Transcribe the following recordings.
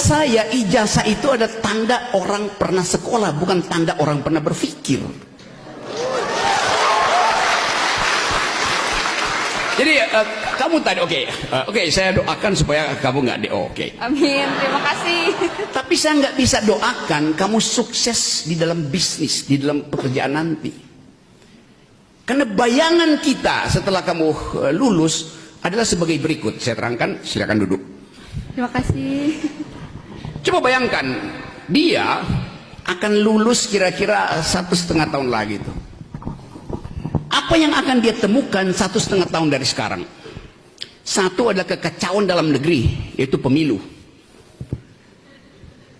saya ijazah itu ada tanda orang pernah sekolah, bukan tanda orang pernah berpikir. Jadi kamu tadi oke, saya doakan supaya kamu nggak DO, oke. Amin, terima kasih. Tapi saya nggak bisa doakan kamu sukses di dalam bisnis, di dalam pekerjaan nanti. Karena bayangan kita setelah kamu lulus adalah sebagai berikut. Saya terangkan, silakan duduk. Terima kasih. Coba bayangkan, dia akan lulus kira-kira 1,5 tahun lagi tuh. Apa yang akan dia temukan 1,5 tahun dari sekarang? Satu adalah kekacauan dalam negeri, yaitu pemilu.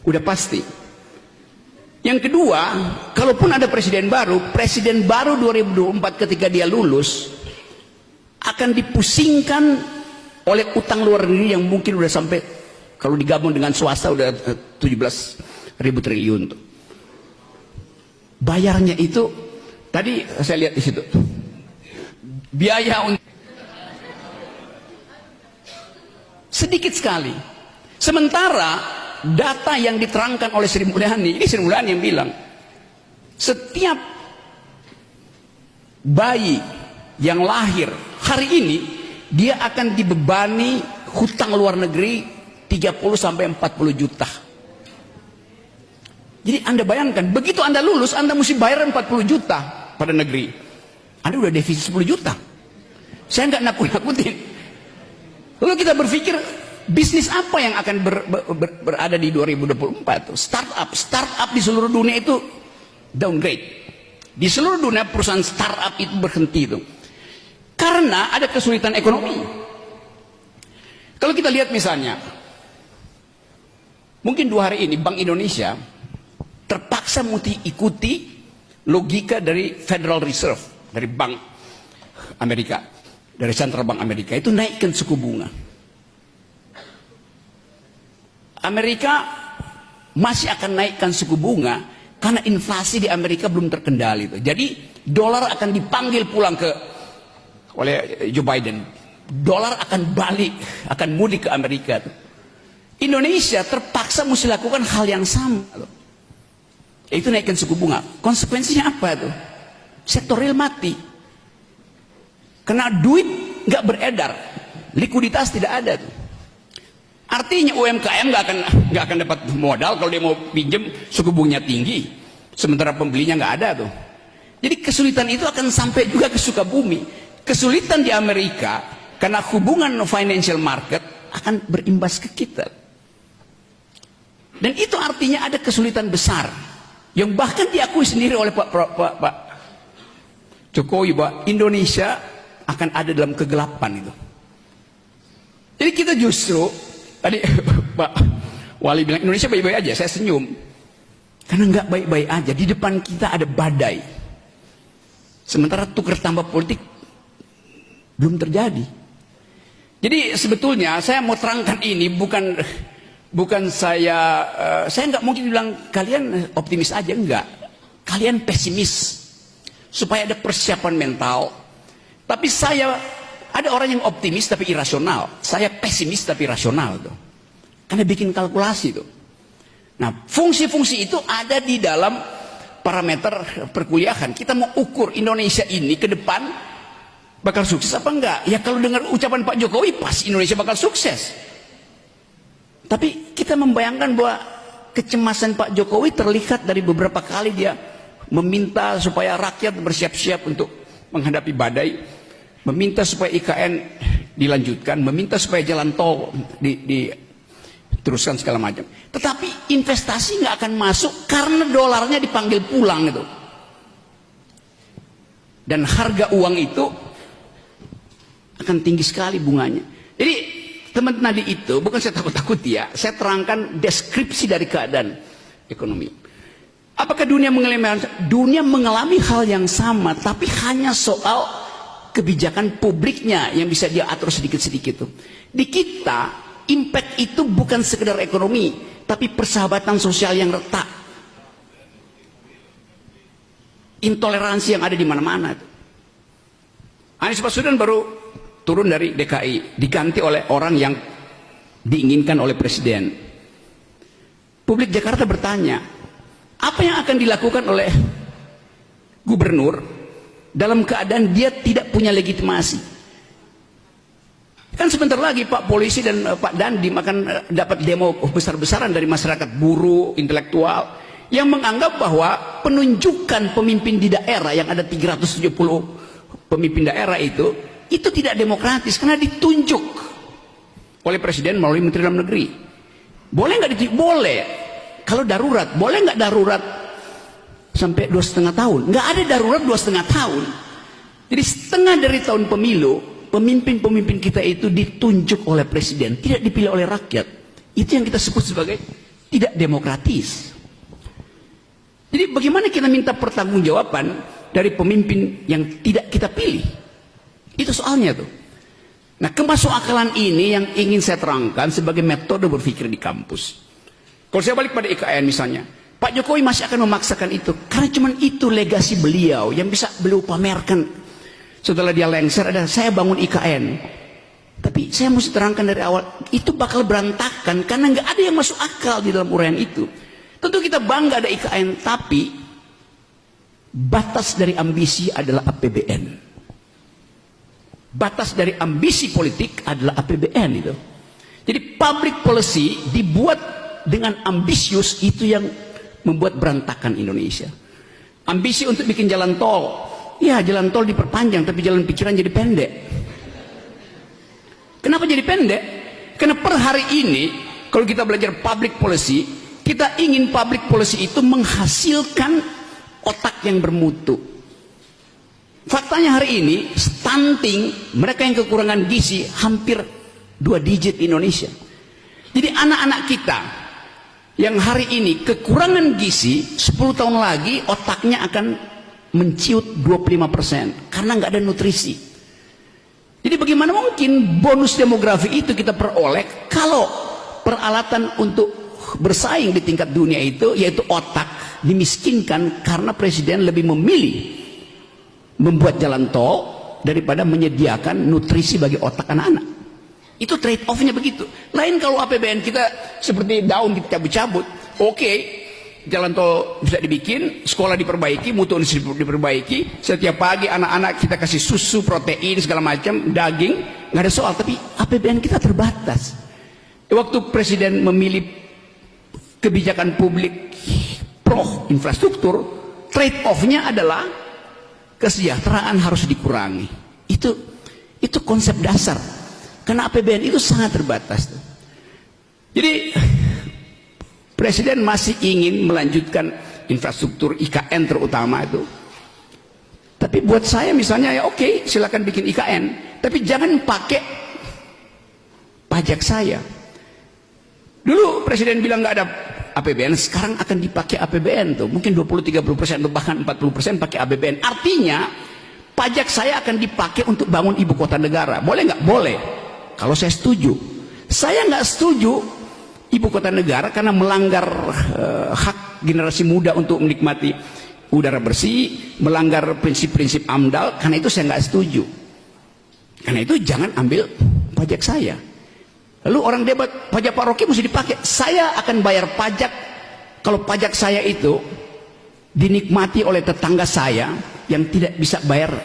Udah pasti. Yang kedua, kalaupun ada presiden baru 2024 ketika dia lulus akan dipusingkan oleh utang luar negeri yang mungkin udah sampai, kalau digabung dengan swasta udah 17.000 triliun tuh. Bayarnya itu tadi saya lihat di situ. Biaya untuk sedikit sekali. Sementara data yang diterangkan oleh Sri Mulyani, ini Sri Mulyani yang bilang, setiap bayi yang lahir hari ini dia akan dibebani hutang luar negeri 30 sampai 40 juta. Jadi Anda bayangkan, begitu Anda lulus Anda mesti bayar 40 juta pada negeri. Anda udah defisit 10 juta. Saya nggak nakut-nakutin. Lalu kita berpikir, bisnis apa yang akan berada di 2024? Startup di seluruh dunia itu downgrade. Di seluruh dunia perusahaan startup itu berhenti itu. Karena ada kesulitan ekonomi. Kalau kita lihat misalnya, mungkin 2 hari ini Bank Indonesia terpaksa ikuti logika dari Federal Reserve, dari Bank Amerika, dari Central Bank Amerika, itu naikkan suku bunga. Amerika masih akan naikkan suku bunga karena inflasi di Amerika belum terkendali. Jadi dolar akan dipanggil pulang oleh Joe Biden. Dolar akan balik, akan mudik ke Amerika. Indonesia terpaksa mesti lakukan hal yang sama. Itu naikkan suku bunga. Konsekuensinya apa tuh? Sektor real mati. Karena duit nggak beredar, likuiditas tidak ada tuh. Artinya UMKM nggak akan dapat modal kalau dia mau pinjam, suku bunganya tinggi, sementara pembelinya nggak ada tuh. Jadi kesulitan itu akan sampai juga ke Sukabumi. Kesulitan di Amerika karena hubungan financial market akan berimbas ke kita. Dan itu artinya ada kesulitan besar yang bahkan diakui sendiri oleh Pak Jokowi bahwa Indonesia akan ada dalam kegelapan itu. Jadi kita justru tadi Pak Wali bilang Indonesia baik-baik aja, saya senyum. Karena nggak baik-baik aja, di depan kita ada badai. Sementara tukar tambah politik belum terjadi. Jadi sebetulnya saya mau terangkan ini bukan saya nggak mungkin bilang kalian optimis aja, enggak. Kalian pesimis supaya ada persiapan mental. Tapi ada orang yang optimis tapi irasional. Saya pesimis tapi rasional tuh. Karena bikin kalkulasi tuh. Nah, fungsi-fungsi itu ada di dalam parameter perkuliahan. Kita mau ukur Indonesia ini ke depan bakal sukses apa enggak? Ya kalau dengar ucapan Pak Jokowi pasti Indonesia bakal sukses. Tapi kita membayangkan bahwa kecemasan Pak Jokowi terlihat dari beberapa kali dia meminta supaya rakyat bersiap-siap untuk menghadapi badai, meminta supaya IKN dilanjutkan, meminta supaya jalan tol diteruskan segala macam. Tetapi investasi nggak akan masuk karena dolarnya dipanggil pulang itu. Dan harga uang itu akan tinggi sekali bunganya. Jadi teman-teman tadi itu bukan saya takut-takut ya, saya terangkan deskripsi dari keadaan ekonomi. Apakah dunia mengalami hal yang sama, tapi hanya soal kebijakan publiknya yang bisa dia atur sedikit-sedikit. Di kita, impact itu bukan sekedar ekonomi, tapi persahabatan sosial yang retak. Intoleransi yang ada di mana-mana. Anies Baswedan baru turun dari DKI, diganti oleh orang yang diinginkan oleh presiden. publik Jakarta bertanya, apa yang akan dilakukan oleh gubernur dalam keadaan dia tidak punya legitimasi? Kan sebentar lagi Pak Polisi dan Pak Dandim akan dapat demo besar-besaran dari masyarakat buruh, intelektual, yang menganggap bahwa penunjukan pemimpin di daerah yang ada 370 pemimpin daerah itu tidak demokratis karena ditunjuk oleh Presiden melalui Menteri Dalam Negeri. Boleh nggak ditunjuk? Boleh. Kalau darurat, boleh nggak darurat sampai 2,5 tahun? Nggak ada darurat 2,5 tahun. Jadi setengah dari tahun pemilu, pemimpin-pemimpin kita itu ditunjuk oleh Presiden, tidak dipilih oleh rakyat. Itu yang kita sebut sebagai tidak demokratis. Jadi bagaimana kita minta pertanggungjawaban dari pemimpin yang tidak kita pilih? Itu soalnya tuh. Nah, kemasukakalan ini yang ingin saya terangkan sebagai metode berpikir di kampus. Kalau saya balik pada IKN misalnya, Pak Jokowi masih akan memaksakan itu karena cuma itu legasi beliau yang bisa beliau pamerkan. Setelah dia lengser, ada saya bangun IKN. Tapi saya mesti terangkan dari awal, itu bakal berantakan karena nggak ada yang masuk akal di dalam uraian itu. Tentu kita bangga ada IKN, tapi batas dari ambisi adalah APBN. Batas dari ambisi politik adalah APBN itu. Jadi public policy dibuat dengan ambisius, itu yang membuat berantakan Indonesia. Ambisi untuk bikin jalan tol, ya jalan tol diperpanjang, tapi jalan pikiran jadi pendek. Kenapa jadi pendek? Karena per hari ini, kalau kita belajar public policy, kita ingin public policy itu menghasilkan otak yang bermutu. Faktanya hari ini, stunting, mereka yang kekurangan gizi, hampir 2 digit Indonesia. Jadi anak-anak kita, yang hari ini kekurangan gizi, 10 tahun lagi otaknya akan menciut 25% karena nggak ada nutrisi. Jadi bagaimana mungkin bonus demografi itu kita peroleh kalau peralatan untuk bersaing di tingkat dunia itu, yaitu otak, dimiskinkan karena Presiden lebih memilih membuat jalan tol daripada menyediakan nutrisi bagi otak anak-anak. Itu trade off-nya begitu. Lain kalau APBN kita seperti daun kita cabut-cabut, oke, jalan tol bisa dibikin, sekolah diperbaiki, mutu diperbaiki, setiap pagi anak-anak kita kasih susu, protein, segala macam, daging, nggak ada soal. Tapi APBN kita terbatas. Waktu Presiden memilih kebijakan publik pro infrastruktur, trade off-nya adalah kesejahteraan harus dikurangi. Itu konsep dasar. Karena APBN itu sangat terbatas. Jadi Presiden masih ingin melanjutkan infrastruktur IKN terutama itu. Tapi buat saya misalnya, ya oke, silakan bikin IKN, tapi jangan pakai pajak saya. Dulu Presiden bilang nggak ada APBN, sekarang akan dipakai APBN tuh, mungkin 20-30% atau bahkan 40% pakai APBN. Artinya pajak saya akan dipakai untuk bangun ibu kota negara. Boleh nggak? Boleh. Kalau saya setuju. Saya nggak setuju ibu kota negara karena melanggar hak generasi muda untuk menikmati udara bersih, melanggar prinsip-prinsip AMDAL. Karena itu saya nggak setuju. Karena itu jangan ambil pajak saya. Lalu orang debat, pajak Pak Rocky mesti dipakai. Saya akan bayar pajak kalau pajak saya itu dinikmati oleh tetangga saya yang tidak bisa bayar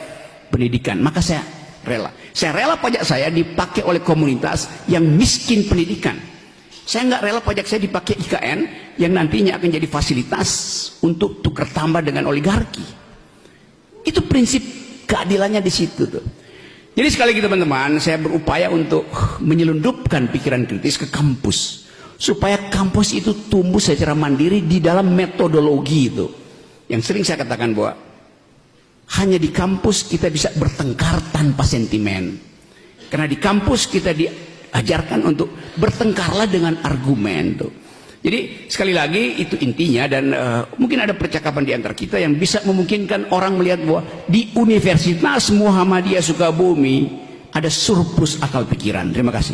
pendidikan. Maka saya rela. Saya rela pajak saya dipakai oleh komunitas yang miskin pendidikan. Saya nggak rela pajak saya dipakai IKN yang nantinya akan jadi fasilitas untuk tukar tambah dengan oligarki. Itu prinsip keadilannya di situ tuh. Jadi sekali lagi teman-teman, saya berupaya untuk menyelundupkan pikiran kritis ke kampus. Supaya kampus itu tumbuh secara mandiri di dalam metodologi itu. Yang sering saya katakan bahwa hanya di kampus kita bisa bertengkar tanpa sentimen. Karena di kampus kita diajarkan untuk bertengkarlah dengan argumen tuh. Jadi sekali lagi itu intinya, dan mungkin ada percakapan di antara kita yang bisa memungkinkan orang melihat bahwa di Universitas Muhammadiyah Sukabumi ada surplus akal pikiran. Terima kasih.